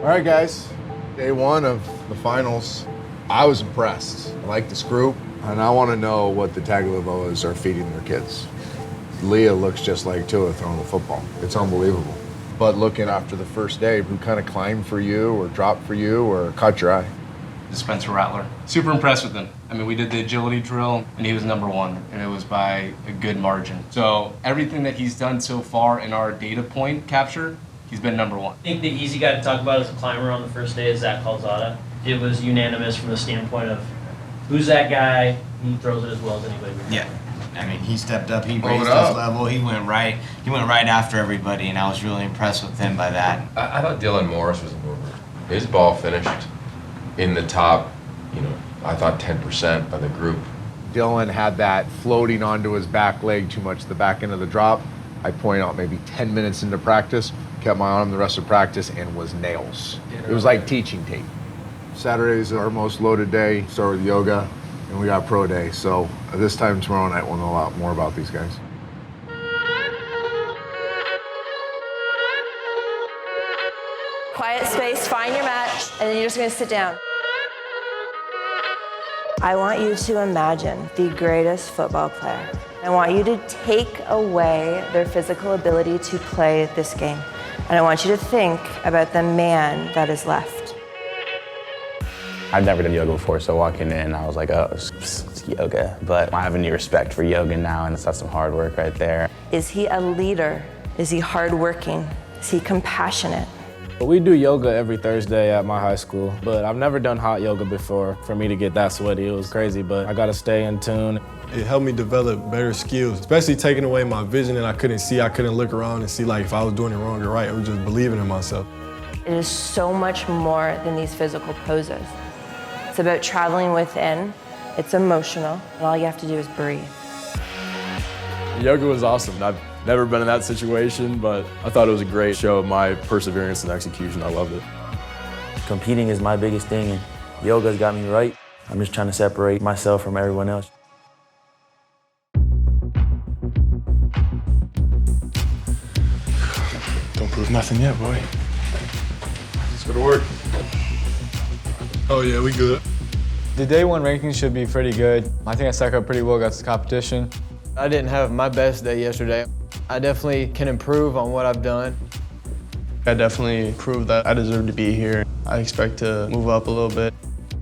All right, guys. Day one of the finals. I was impressed. I like this group, and I want to know what the Tagliavoas are feeding their kids. Leah looks just like Tua throwing the football. It's unbelievable. But looking after the first day, who kind of climbed for you or dropped for you or caught your eye? Spencer Rattler. Super impressed with him. I mean, we did the agility drill, and he was #1, and it was by a good margin. So everything that he's done so far in our data point capture, he's been #1. I think the easy guy to talk about as a climber on the first day is Zach Calzada. It was unanimous from the standpoint of who's that guy, he throws it as well as anybody. Yeah. I mean, he stepped up, he raised his level, he went right after everybody, and I was really impressed with him by that. I thought Dylan Morris was a mover. His ball finished in the top, I thought 10% of the group. Dylan had that floating onto his back leg too much, the back end of the drop. I point out maybe 10 minutes into practice, kept my eye on him the rest of practice, and was nails. It was like teaching tape. Saturday's our most loaded day, start with yoga, and we got pro day. So this time tomorrow night, we'll know a lot more about these guys. Quiet space, find your mat, and then you're just gonna sit down. I want you to imagine the greatest football player. I want you to take away their physical ability to play this game. And I want you to think about the man that is left. I'd never done yoga before, so walking in, I was like, oh, it's yoga. But I have a new respect for yoga now, and that's some hard work right there. Is he a leader? Is he hardworking? Is he compassionate? We do yoga every Thursday at my high school, but I've never done hot yoga before. For me to get that sweaty, it was crazy, but I gotta stay in tune. It helped me develop better skills, especially taking away my vision and I couldn't see. I couldn't look around and see like if I was doing it wrong or right. I was just believing in myself. It is so much more than these physical poses. It's about traveling within. It's emotional, and all you have to do is breathe. Yoga was awesome. I've never been in that situation, but I thought it was a great show of my perseverance and execution. I loved it. Competing is my biggest thing, and yoga's got me right. I'm just trying to separate myself from everyone else. Don't prove nothing yet, boy. Let's go to work. Oh yeah, we good. The day one rankings should be pretty good. I think I stack up pretty well against the competition. I didn't have my best day yesterday. I definitely can improve on what I've done. I definitely proved that I deserve to be here. I expect to move up a little bit.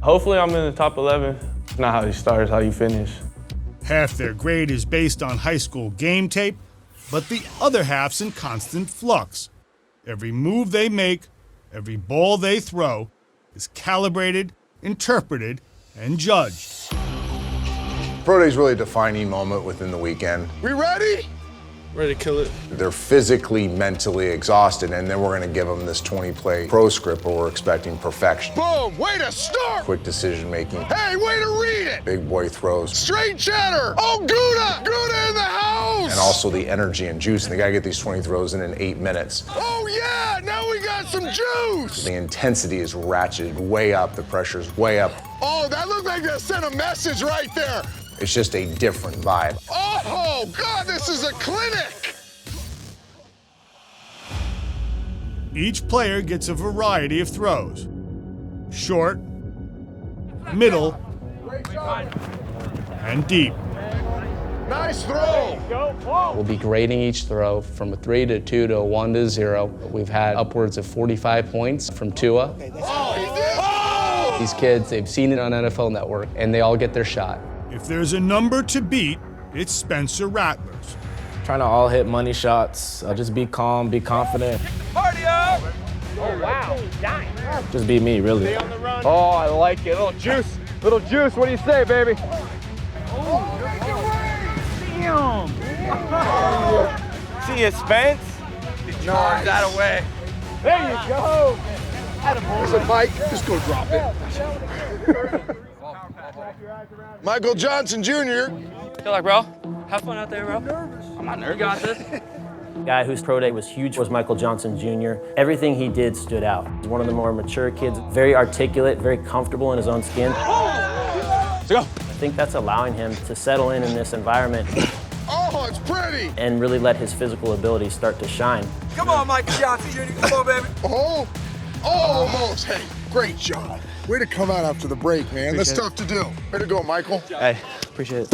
Hopefully I'm in the top 11. It's not how you start, it's how you finish. Half their grade is based on high school game tape, but the other half's in constant flux. Every move they make, every ball they throw, is calibrated, interpreted, and judged. Pro Day's really a defining moment within the weekend. We ready? Ready to kill it. They're physically, mentally exhausted, and then we're gonna give them this 20-play pro script where we're expecting perfection. Boom, way to start! Quick decision making. Hey, way to read it! Big boy throws. Straight cheddar! Oh, Gouda! Gouda in the house! And also the energy and juice, and they gotta get these 20 throws in 8 minutes. Oh yeah, now we got some juice! The intensity is ratcheted way up, the pressure's way up. Oh, that looked like that sent a message right there! It's just a different vibe. Oh, God, this is a clinic! Each player gets a variety of throws. Short, middle, and deep. Nice throw! We'll be grading each throw from a 3 to 2 to a 1 to 0. We've had upwards of 45 points from Tua. Oh, he did! Oh! These kids, they've seen it on NFL Network, and they all get their shot. If there's a number to beat, it's Spencer Rattler's. Trying to all hit money shots, just be calm, be confident. Party up! Oh, wow. Just be me, really. Oh, I like it. Little juice. What do you say, baby? Damn! See you, Spence. Nice. That away. There you go. Listen, Mike, just go drop it. Michael Johnson Jr. Good luck, bro. Have fun out there, bro. I'm not nervous. You got this. Guy whose pro day was huge was Michael Johnson Jr. Everything he did stood out. He's one of the more mature kids, very articulate, very comfortable in his own skin. Let's go. I think that's allowing him to settle in this environment. Oh, it's pretty. And really let his physical ability start to shine. Come on, Michael Johnson Jr. Come on, baby. Oh, Almost. Hey, great job. Way to come out after the break, man. That's tough to do. Way to go, Michael. Hey, appreciate it.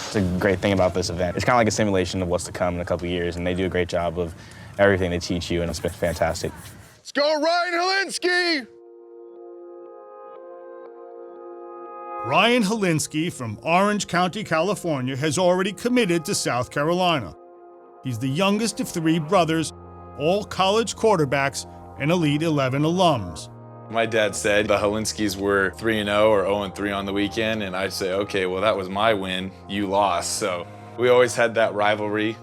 It's a great thing about this event. It's kind of like a simulation of what's to come in a couple years, and they do a great job of everything they teach you, and it's been fantastic. Let's go, Ryan Helinski. Ryan Helinski from Orange County, California, has already committed to South Carolina. He's the youngest of 3 brothers, all college quarterbacks and Elite 11 alums. My dad said the Helinskis were 3-0 or 0-3 on the weekend, and I'd say, okay, well, that was my win, you lost. So we always had that rivalry.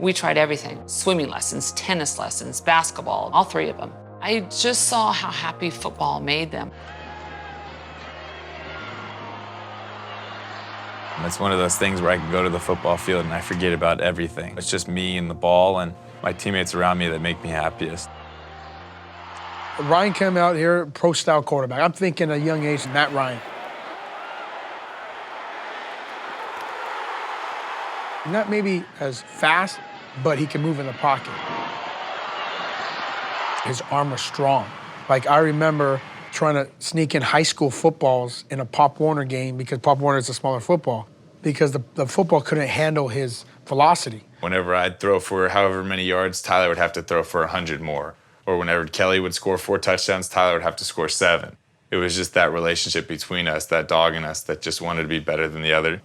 We tried everything, swimming lessons, tennis lessons, basketball, all 3 of them. I just saw how happy football made them. And it's one of those things where I can go to the football field and I forget about everything. It's just me and the ball and my teammates around me that make me happiest. Ryan came out here, pro-style quarterback. I'm thinking at a young age, Matt Ryan. Not maybe as fast, but he can move in the pocket. His arm was strong. Like, I remember trying to sneak in high school footballs in a Pop Warner game because Pop Warner is a smaller football, because the football couldn't handle his velocity. Whenever I'd throw for however many yards, Tyler would have to throw for 100 more. Or whenever Kelly would score 4 touchdowns, Tyler would have to score 7. It was just that relationship between us, that dog in us that just wanted to be better than the other.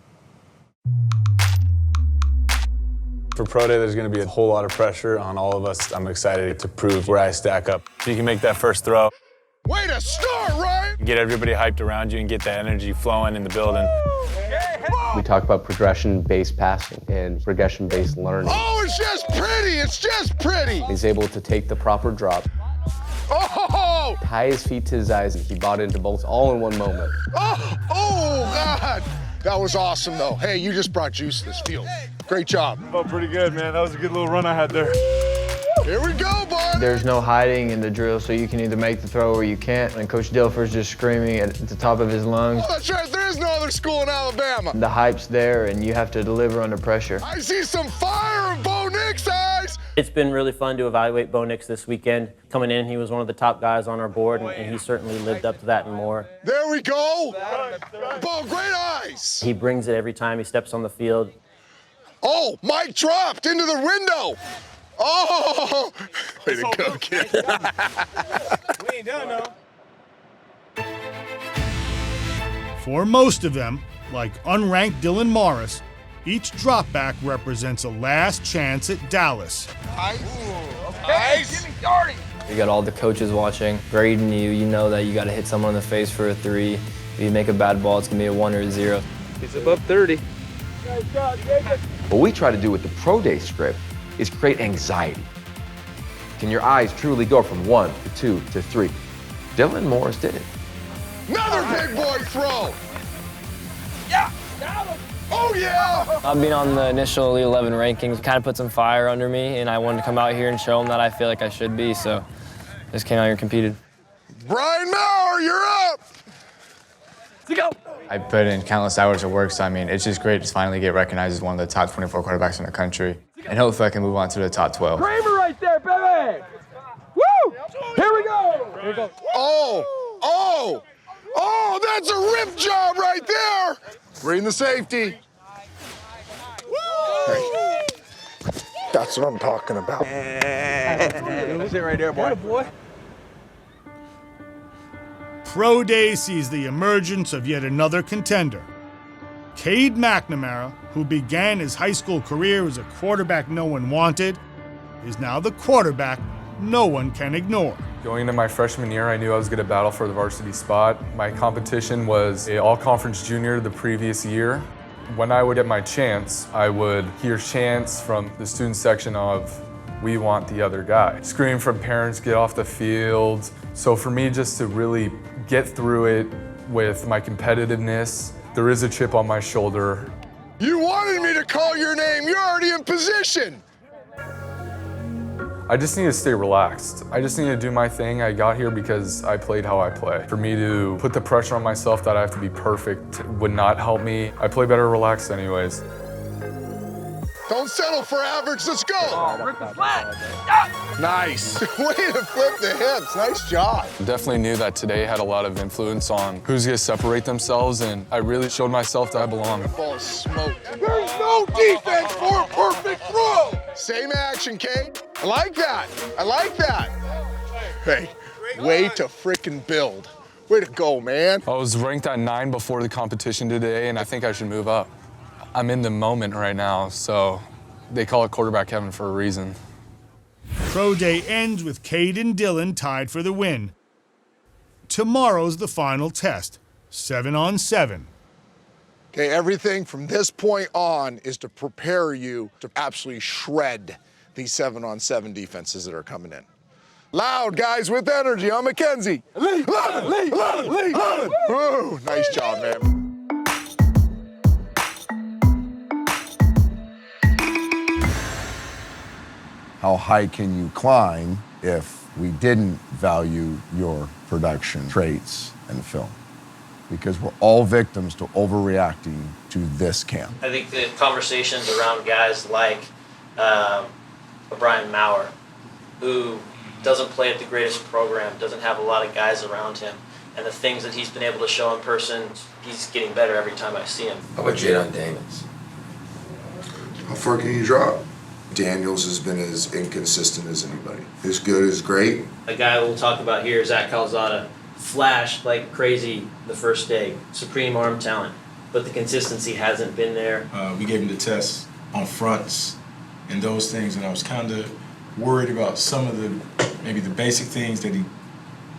For Pro Day, there's going to be a whole lot of pressure on all of us. I'm excited to prove where I stack up. If you can make that first throw, Way to start, Ryan! get everybody hyped around you and get that energy flowing in the building. We talk about progression-based passing and progression-based learning. Oh, it's just pretty! It's just pretty! He's able to take the proper drop, Oh! tie his feet to his eyes, and he bought into both all in one moment. Oh, God! That was awesome, though. Hey, you just brought juice to this field. Great job. Felt pretty good, man. That was a good little run I had there. Here we go, boys! There's no hiding in the drill, so you can either make the throw or you can't. And Coach Dilfer's just screaming at the top of his lungs. Oh, that's right. There is no other school in Alabama. The hype's there, and you have to deliver under pressure. I see some fire in Bo Nix's eyes. It's been really fun to evaluate Bo Nix this weekend. Coming in, he was one of the top guys on our board, and he certainly lived up to that and more. There we go. Bo, great eyes. He brings it every time he steps on the field. Oh, Mike dropped into the window. Oh, way to go, kid. We ain't done, though. For most of them, like unranked Dylan Morris, each dropback represents a last chance at Dallas. Nice. You got all the coaches watching, grading you. You know that you got to hit someone in the face for a 3. If you make a bad ball, it's going to be a 1 or a 0. He's above 30. What we try to do with the Pro Day script is create anxiety. Can your eyes truly go from 1 to 2 to 3? Dylan Morris did it. Another big boy throw. Yeah. Oh, yeah. Being on the initial Elite 11 rankings kind of put some fire under me, and I wanted to come out here and show them that I feel like I should be, so just came out here and competed. Brian Maurer, you're up. Let's go. I put in countless hours of work, so I mean, it's just great to finally get recognized as one of the top 24 quarterbacks in the country, and hopefully I can move on to the top 12. Kramer right there, baby! Woo! Here we go! Here we go. Oh, that's a rip job right there. Reading the safety. Hey, that's what I'm talking about. Sit right there, boy. Pro Day sees the emergence of yet another contender. Cade Mcnamara, who began his high school career as a quarterback no one wanted, is now the quarterback no one can ignore. Going into my freshman year, I knew I was going to battle for the varsity spot. My competition was an all-conference junior the previous year. When I would get my chance, I would hear chants from the student section of, "We want the other guy." Scream from parents, "Get off the field." So for me, just to really get through it with my competitiveness, there is a chip on my shoulder. You wanted me to call your name. You're already in position. I just need to stay relaxed. I just need to do my thing. I got here because I played how I play. For me to put the pressure on myself that I have to be perfect would not help me. I play better relaxed anyways. Don't settle for average, let's go. Rip the flat. Nice. Way to flip the hips, nice job. Definitely knew that today had a lot of influence on who's gonna separate themselves, and I really showed myself that I belong. The ball is smoked. There's no defense for a perfect throw. Same action, Cade. I like that. I like that. Hey, way to frickin' build. Way to go, man. I was ranked at 9 before the competition today, and I think I should move up. I'm in the moment right now, so they call it quarterback heaven for a reason. Pro Day ends with Cade and Dylan tied for the win. Tomorrow's the final test, 7-on-7. Okay, everything from this point on is to prepare you to absolutely shred these 7-on-7 defenses that are coming in. Loud guys with energy. I'm Mackenzie. Lee. Woo, nice job, man. How high can you climb if we didn't value your production traits and film? Because we're all victims to overreacting to this camp. I think the conversations around guys like Brian Maurer, who doesn't play at the greatest program, doesn't have a lot of guys around him, and the things that he's been able to show in person, he's getting better every time I see him. How about Jadon Daniels? How far can you drop? Daniels has been as inconsistent as anybody. As good as great. A guy we'll talk about here, Zach Calzada, flashed like crazy the first day, supreme arm talent, but the consistency hasn't been there. We gave him the test on fronts and those things, and I was kind of worried about some of the, maybe the basic things that he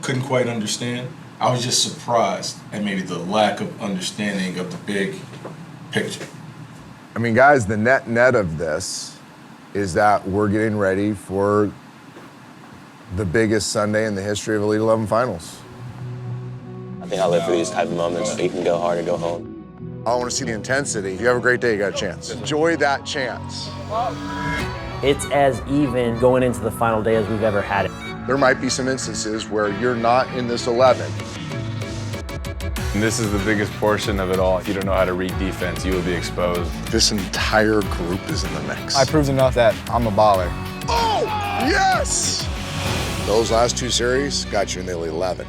couldn't quite understand. I was just surprised at maybe the lack of understanding of the big picture. I mean, guys, the net of this is that we're getting ready for the biggest Sunday in the history of Elite 11 finals. I think I live for these type of moments so you can go hard or go home. I want to see the intensity. If you have a great day, you got a chance. Enjoy that chance. It's as even going into the final day as we've ever had it. There might be some instances where you're not in this 11. And this is the biggest portion of it all. If you don't know how to read defense, you will be exposed. This entire group is in the mix. I proved enough that I'm a baller. Oh, yes! Those last two series got you in the Elite 11.